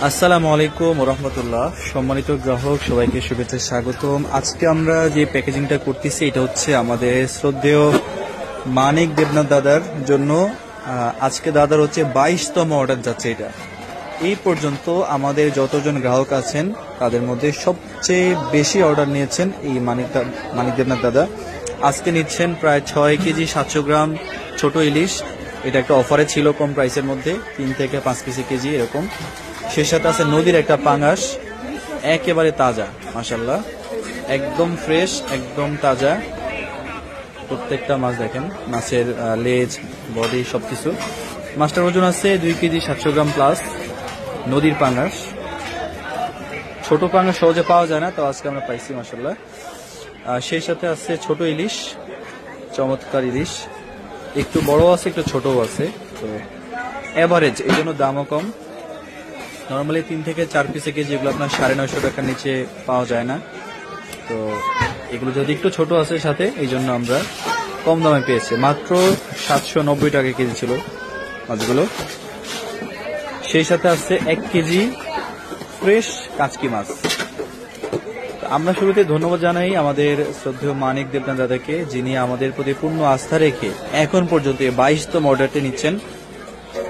আসসালামু আলাইকুম ওয়া রাহমাতুল্লাহ। সম্মানিত গ্রাহক সবাইকে শুভেচ্ছা স্বাগতম। আজকে আমরা যে প্যাকেজিংটা করতেছি এটা হচ্ছে আমাদের শ্রদ্ধেয় মানিক দেবনাথ দাদার জন্য। আজকে দাদার হচ্ছে 22তম অর্ডার যাচ্ছে। এটা এই পর্যন্ত আমাদের যতজন গ্রাহক আছেন তাদের মধ্যে সবচেয়ে বেশি অর্ডার নিয়েছেন এই মানিক দেবনাথ দাদা। আজকে নিচ্ছেন প্রায় 6 কেজি 700 গ্রাম ছোট ইলিশ। এটা একটা অফারে ছিল কম প্রাইসের মধ্যে, 3 থেকে 5 কেজি এরকম। সে সাথে আছে নদীর একটা পাঙ্গাস, একেবারে তাজা, মাশাআল্লাহ, একদম ফ্রেশ, একদম তাজা। প্রত্যেকটা মাছ দেখেন, মাছের লেজ, বডি সবকিছু। মাছটার ওজন আছে 2 কেজি 700 গ্রাম প্লাস। নদীর পাঙ্গাস, ছোট পাঙ্গাস সহজে পাওয়া যায় না, তো আজকে আমরা পাইছি মাশাআল্লাহ। সেই সাথে আছে ছোট ইলিশ, চমৎকার ইলিশ, একটু বড় আছে একটু ছোটও আছে, তো এভারেজ, এই জন্য দামও কম। নর্মালি 3 থেকে 4 পিসে কেজি এগুলো আপনার 950 টাকার নিচে পাওয়া যায় না, তো এগুলো যদি একটু ছোট আছে সাথে, এই জন্য আমরা কম দামে পেয়েছি। মাত্র 790 টাকা কেজি ছিল মাছগুলো। সেই সাথে আছে 1 কেজি ফ্রেশ কাচকি মাছ। আমরা শুরুতে ধন্যবাদ জানাই আমাদের শ্রদ্ধেয় মানিক দেবনাথ দাদাকে, যিনি আমাদের প্রতি পূর্ণ আস্থা রেখে এখন পর্যন্ত 22তম অর্ডারটি নিচ্ছেন।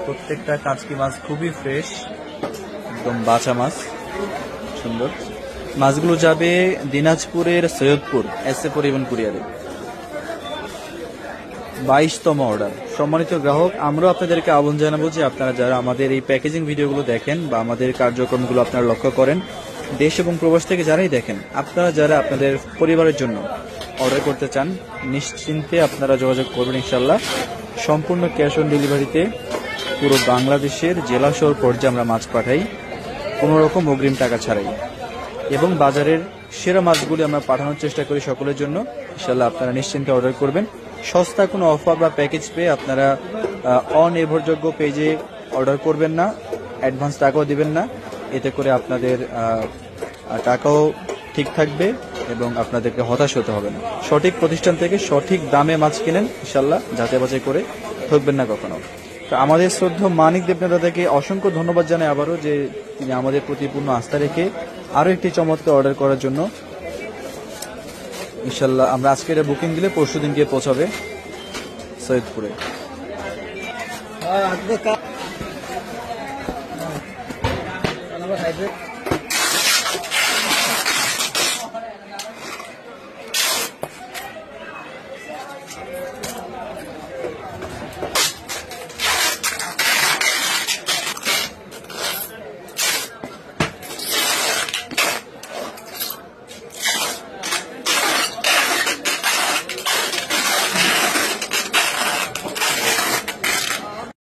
প্রত্যেকটা কাচকি মাছ খুবই ফ্রেশ, একদম বাঁচা মাছ, সুন্দর। মাছগুলো যাবে দিনাজপুরের সৈয়দপুর এসএ পরিবহন কুরিয়ারে। 22তম অর্ডার। সম্মানিত গ্রাহক, আমরা আপনাদেরকে আহ্বান জানাবো যে আপনারা যারা আমাদের এই প্যাকেজিং ভিডিওগুলো দেখেন বা আমাদের কার্যক্রমগুলো আপনারা লক্ষ্য করেন, দেশ এবং প্রবাস থেকে যারাই দেখেন, আপনারা যারা আপনাদের পরিবারের জন্য অর্ডার করতে চান, নিশ্চিন্তে আপনারা যোগাযোগ করবেন ইনশাল্লাহ। সম্পূর্ণ ক্যাশ অন ডেলিভারিতে পুরো বাংলাদেশের জেলা শহর পর্যায়ে আমরা মাছ পাঠাই, কোনো রকম অগ্রিম টাকা ছাড়াই। এবং বাজারের সেরা মাছগুলি আমরা পাঠানোর চেষ্টা করি সকলের জন্য। ইনশাল্লাহ আপনারা নিশ্চিন্তে অর্ডার করবেন। সস্তা কোনো অফার বা প্যাকেজ পেয়ে আপনারা অনির্ভরযোগ্য পেজে অর্ডার করবেন না, অ্যাডভান্স টাকাও দিবেন না। এতে করে আপনাদের টাকাও ঠিক থাকবে এবং আপনাদেরকে হতাশ হতে হবে না। সঠিক প্রতিষ্ঠান থেকে সঠিক দামে মাছ কিনেন ইনশাল্লাহ, যাচাই বাছাই করে ঠকবেন না কখনো। তো আমাদের শ্রদ্ধেয় মানিক দেবনাথ দাদাকে অসংখ্য ধন্যবাদ জানাই আবারও, যে তিনি আমাদের প্রতি পূর্ণ আস্থা রেখে আরো একটি চমৎকার অর্ডার করার জন্য। ইনশাল্লাহ আমরা আজকে এটা বুকিং দিলে পরশু দিন গিয়ে পৌঁছাবে সৈয়দপুরে।